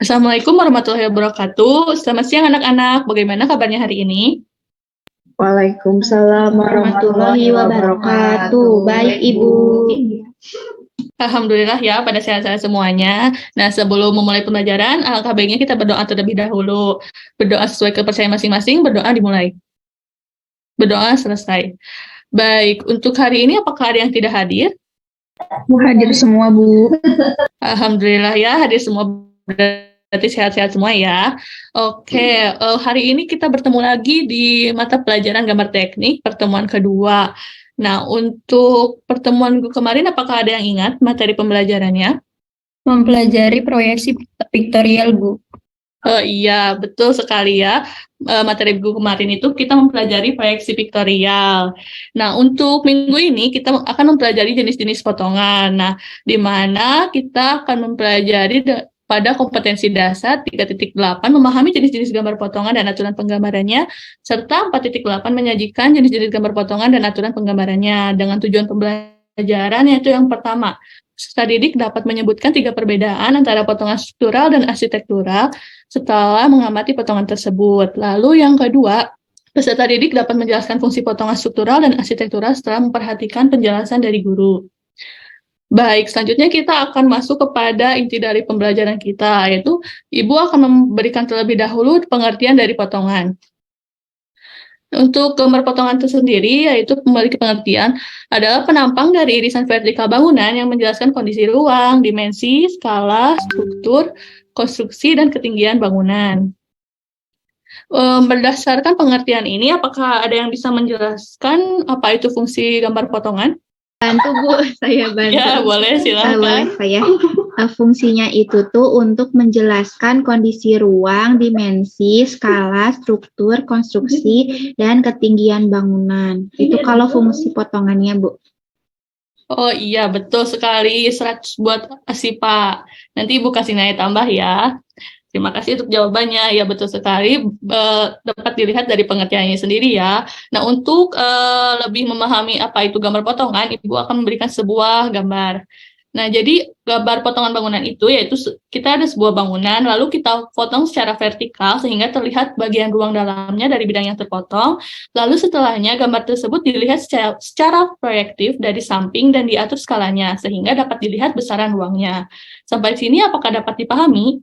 Assalamualaikum warahmatullahi wabarakatuh. Selamat siang anak-anak. Bagaimana kabarnya hari ini? Waalaikumsalam warahmatullahi wabarakatuh. Baik, Ibu. Alhamdulillah ya, pada sehat-sehat semuanya. Nah, sebelum memulai pembelajaran, alangkah baiknya kita berdoa terlebih dahulu. Berdoa sesuai kepercayaan masing-masing, berdoa dimulai. Berdoa selesai. Baik, untuk hari ini apakah ada yang tidak hadir? Hadir semua, Bu. Alhamdulillah ya, hadir semua, berarti sehat-sehat semua ya. Oke, hari ini kita bertemu lagi di mata pelajaran gambar teknik, pertemuan kedua. Nah, untuk pertemuan kemarin, apakah ada yang ingat materi pembelajarannya? Mempelajari proyeksi piktorial, Bu. Iya, betul sekali ya. Materi minggu kemarin itu kita mempelajari proyeksi piktorial. Nah, untuk minggu ini kita akan mempelajari jenis-jenis potongan. Nah, di mana kita akan mempelajari pada kompetensi dasar 3.8 memahami jenis-jenis gambar potongan dan aturan penggambarannya, serta 4.8 menyajikan jenis-jenis gambar potongan dan aturan penggambarannya dengan tujuan pembelajaran yaitu yang pertama, peserta didik dapat menyebutkan 3 perbedaan antara potongan struktural dan arsitektural setelah mengamati potongan tersebut. Lalu yang kedua, peserta didik dapat menjelaskan fungsi potongan struktural dan arsitektural setelah memperhatikan penjelasan dari guru. Baik, selanjutnya kita akan masuk kepada inti dari pembelajaran kita, yaitu Ibu akan memberikan terlebih dahulu pengertian dari potongan. Untuk gambar potongan tersendiri, yaitu memiliki pengertian, adalah penampang dari irisan vertikal bangunan yang menjelaskan kondisi ruang, dimensi, skala, struktur, konstruksi, dan ketinggian bangunan. Berdasarkan pengertian ini, apakah ada yang bisa menjelaskan apa itu fungsi gambar potongan? Bantu, Bu. Saya bantu. Ya, boleh, silakan. Boleh saya. Fungsinya itu tuh untuk menjelaskan kondisi ruang, dimensi, skala, struktur, konstruksi, dan ketinggian bangunan. Itu kalau fungsi potongannya, Bu. Oh iya, betul sekali. 100 buat Asipa. Nanti Ibu kasih nilai tambah ya. Terima kasih untuk jawabannya. Ya, betul sekali. Dapat dilihat dari pengertiannya sendiri ya. Nah, untuk lebih memahami apa itu gambar potongan, Ibu akan memberikan sebuah gambar. Nah, jadi gambar potongan bangunan itu yaitu kita ada sebuah bangunan, lalu kita potong secara vertikal sehingga terlihat bagian ruang dalamnya dari bidang yang terpotong. Lalu setelahnya gambar tersebut dilihat secara proyektif dari samping dan diatur skalanya sehingga dapat dilihat besaran ruangnya. Sampai sini apakah dapat dipahami?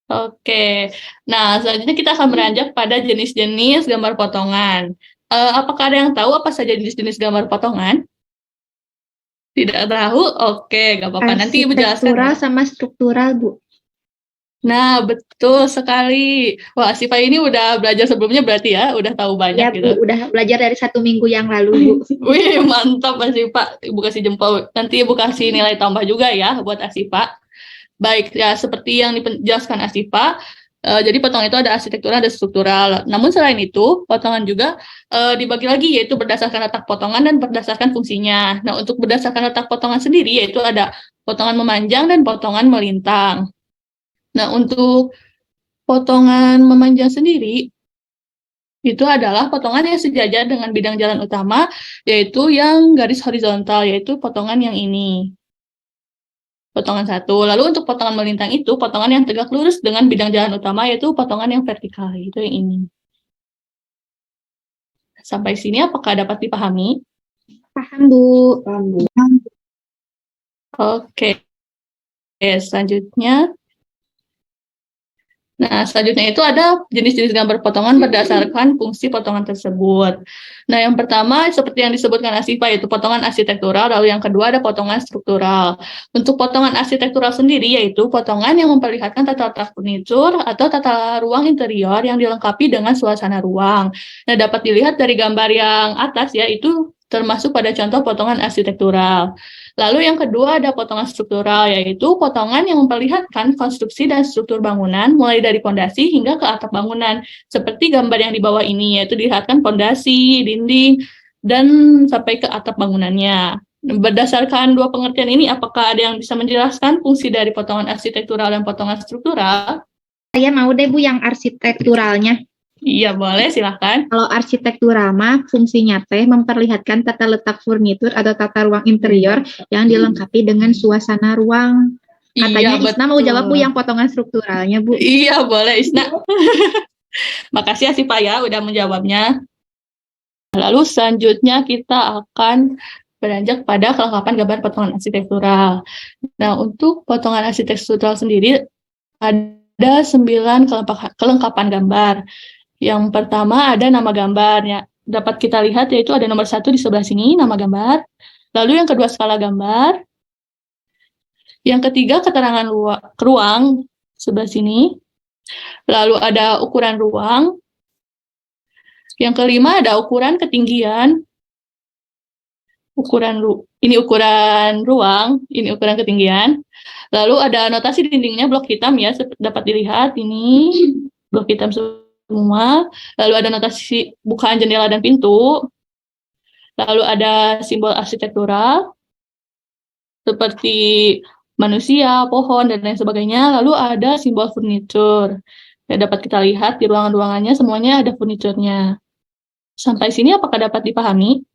Oke, nah selanjutnya kita akan beranjak pada jenis-jenis gambar potongan. Apakah ada yang tahu apa saja jenis-jenis gambar potongan? Tidak tahu? Oke, nggak apa-apa. Nanti Ibu jelaskan. Arsitektural sama struktural, Bu. Nah, betul sekali. Wah, Siva ini udah belajar sebelumnya berarti ya, udah tahu banyak Ya, gitu. Bu, udah belajar dari 1 minggu yang lalu, Bu. Wih, mantap Asifa. Ibu kasih jempol. Nanti Ibu kasih nilai tambah juga ya buat Asifa. Baik, ya seperti yang dijelaskan Asifa, jadi potongan itu ada arsitektural dan struktural. Namun selain itu, potongan juga dibagi lagi, yaitu berdasarkan letak potongan dan berdasarkan fungsinya. Nah, untuk berdasarkan letak potongan sendiri, yaitu ada potongan memanjang dan potongan melintang. Nah, untuk potongan memanjang sendiri, itu adalah potongan yang sejajar dengan bidang jalan utama, yaitu yang garis horizontal, yaitu potongan yang ini. Potongan 1. Lalu untuk potongan melintang itu, potongan yang tegak lurus dengan bidang jalan utama, yaitu potongan yang vertikal, yaitu yang ini. Sampai sini apakah dapat dipahami? Paham, Bu. Paham, Bu. Oke. Selanjutnya. Nah, selanjutnya itu ada jenis-jenis gambar potongan berdasarkan fungsi potongan tersebut. Nah, yang pertama seperti yang disebutkan Asifa yaitu potongan arsitektural, lalu yang kedua ada potongan struktural. Untuk potongan arsitektural sendiri yaitu potongan yang memperlihatkan tata letak furnitur atau tata ruang interior yang dilengkapi dengan suasana ruang. Nah, dapat dilihat dari gambar yang atas ya, itu termasuk pada contoh potongan arsitektural. Lalu yang kedua ada potongan struktural, yaitu potongan yang memperlihatkan konstruksi dan struktur bangunan mulai dari pondasi hingga ke atap bangunan. Seperti gambar yang di bawah ini, yaitu dilihatkan pondasi, dinding, dan sampai ke atap bangunannya. Berdasarkan dua pengertian ini, apakah ada yang bisa menjelaskan fungsi dari potongan arsitektural dan potongan struktural? Saya mau deh, Bu, yang arsitekturalnya. Iya, boleh, silahkan. Kalau arsitektura mah fungsinya teh memperlihatkan tata letak furnitur atau tata ruang interior yang dilengkapi dengan suasana ruang. Iya, Katanya Isna mau jawab Bu betul. yang potongan strukturalnya Bu. Iya, boleh, Isna. Makasih ya sih Pak ya udah menjawabnya. Lalu selanjutnya kita akan beranjak pada kelengkapan gambar potongan arsitektural. Nah, untuk potongan arsitektural sendiri ada 9 kelengkapan gambar. Yang pertama ada nama gambarnya. Dapat kita lihat yaitu ada nomor 1 di sebelah sini, nama gambar. Lalu yang kedua skala gambar. Yang ketiga keterangan ruang sebelah sini. Lalu ada ukuran ruang. Yang kelima ada ukuran ketinggian. Ini ukuran ruang, ini ukuran ketinggian. Lalu ada notasi dindingnya blok hitam ya, dapat dilihat ini blok hitam semua. Lalu ada notasi bukaan jendela dan pintu. Lalu ada simbol arsitektural seperti manusia, pohon, dan lain sebagainya. Lalu ada simbol furniture. Ya, dapat kita lihat di ruangan-ruangannya semuanya ada furniturnya. Sampai sini apakah dapat dipahami?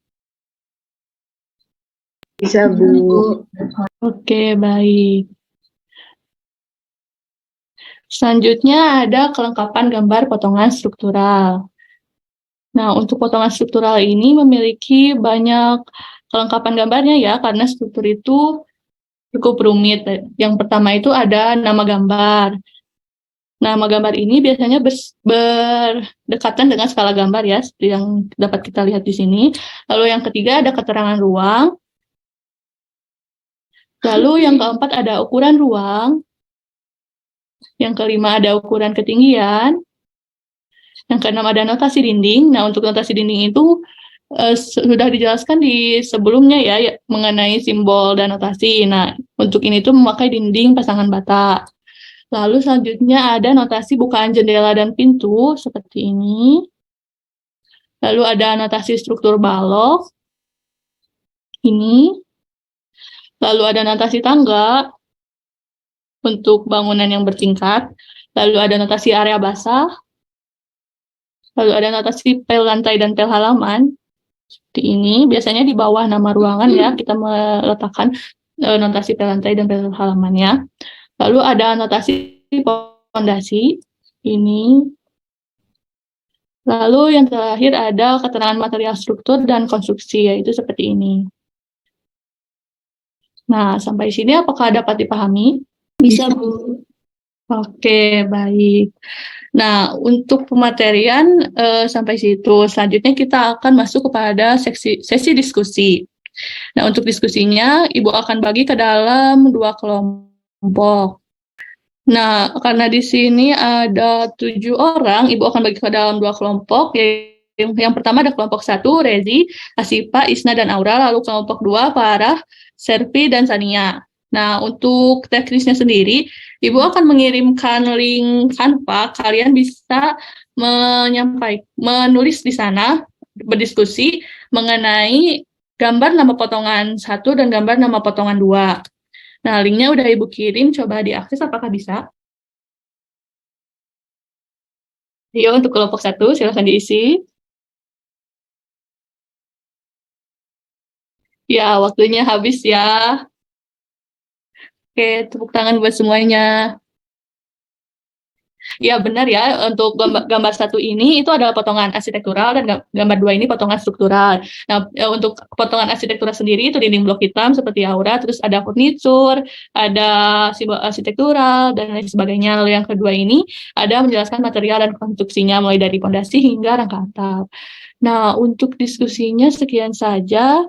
Bisa, Bu. Oke, baik. Selanjutnya ada kelengkapan gambar potongan struktural. Nah, untuk potongan struktural ini memiliki banyak kelengkapan gambarnya ya, karena struktur itu cukup rumit. Yang pertama itu ada nama gambar. Nama gambar ini biasanya berdekatan dengan skala gambar ya, seperti yang dapat kita lihat di sini. Lalu yang ketiga ada keterangan ruang. Lalu yang keempat ada ukuran ruang. Yang kelima ada ukuran ketinggian. Yang keenam ada notasi dinding. Nah, untuk notasi dinding itu sudah dijelaskan di sebelumnya ya mengenai simbol dan notasi. Nah, untuk ini tuh memakai dinding pasangan bata. Lalu selanjutnya ada notasi bukaan jendela dan pintu seperti ini. Lalu ada notasi struktur balok. Ini. Lalu ada notasi tangga untuk bangunan yang bertingkat. Lalu ada notasi area basah. Lalu ada notasi pel lantai dan pel halaman. Seperti ini. Biasanya di bawah nama ruangan ya, kita meletakkan notasi pel lantai dan pel halamannya. Lalu ada notasi fondasi. Ini. Lalu yang terakhir ada keterangan material struktur dan konstruksi, yaitu seperti ini. Nah, sampai sini apakah dapat dipahami? Bisa, Bu. Oke, baik. Nah, untuk pematerian sampai situ. Selanjutnya kita akan masuk kepada sesi diskusi. Nah, untuk diskusinya, Ibu akan bagi ke dalam 2 kelompok. Nah, karena di sini ada 7 orang, Ibu akan bagi ke dalam 2 kelompok. Yang pertama ada kelompok 1, Rezi, Asifa, Isna, dan Aura. Lalu kelompok 2, Farah, Serpi, dan Sania. Nah, untuk teknisnya sendiri, Ibu akan mengirimkan link Canva. Kalian bisa menulis di sana, berdiskusi mengenai gambar nama potongan 1 dan gambar nama potongan 2. Nah, linknya udah Ibu kirim, coba diakses apakah bisa. Yuk, untuk kelompok 1, silakan diisi. Ya, waktunya habis ya. Oke, tepuk tangan buat semuanya. Ya, benar ya, untuk gambar 1 ini itu adalah potongan arsitektural dan gambar 2 ini potongan struktural. Nah, untuk potongan arsitektural sendiri itu dinding blok hitam seperti aura, terus ada furnitur, ada simbol arsitektural, dan lain sebagainya. Lalu yang kedua ini ada menjelaskan material dan konstruksinya mulai dari fondasi hingga rangka atap. Nah, untuk diskusinya sekian saja.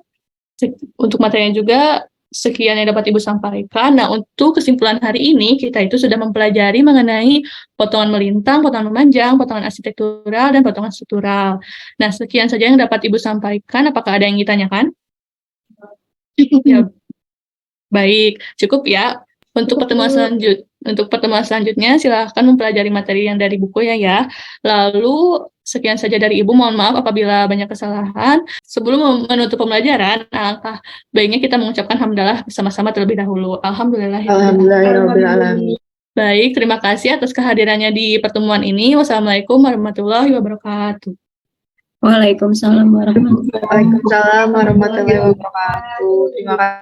Untuk materinya juga sekian yang dapat Ibu sampaikan. Nah, untuk kesimpulan hari ini, kita itu sudah mempelajari mengenai potongan melintang, potongan memanjang, potongan arsitektural, dan potongan struktural. Nah, sekian saja yang dapat Ibu sampaikan. Apakah ada yang ditanyakan? Ya, baik, cukup ya. Untuk pertemuan selanjutnya, silahkan mempelajari materi yang dari bukunya ya. Lalu, sekian saja dari Ibu. Mohon maaf apabila banyak kesalahan. Sebelum menutup pembelajaran, alangkah baiknya kita mengucapkan hamdalah bersama-sama terlebih dahulu. Alhamdulillah. Alhamdulillahirabbil alamin. Baik, terima kasih atas kehadirannya di pertemuan ini. Wassalamualaikum warahmatullahi wabarakatuh. Waalaikumsalam warahmatullahi wabarakatuh. Waalaikumsalam warahmatullahi wabarakatuh. Terima kasih.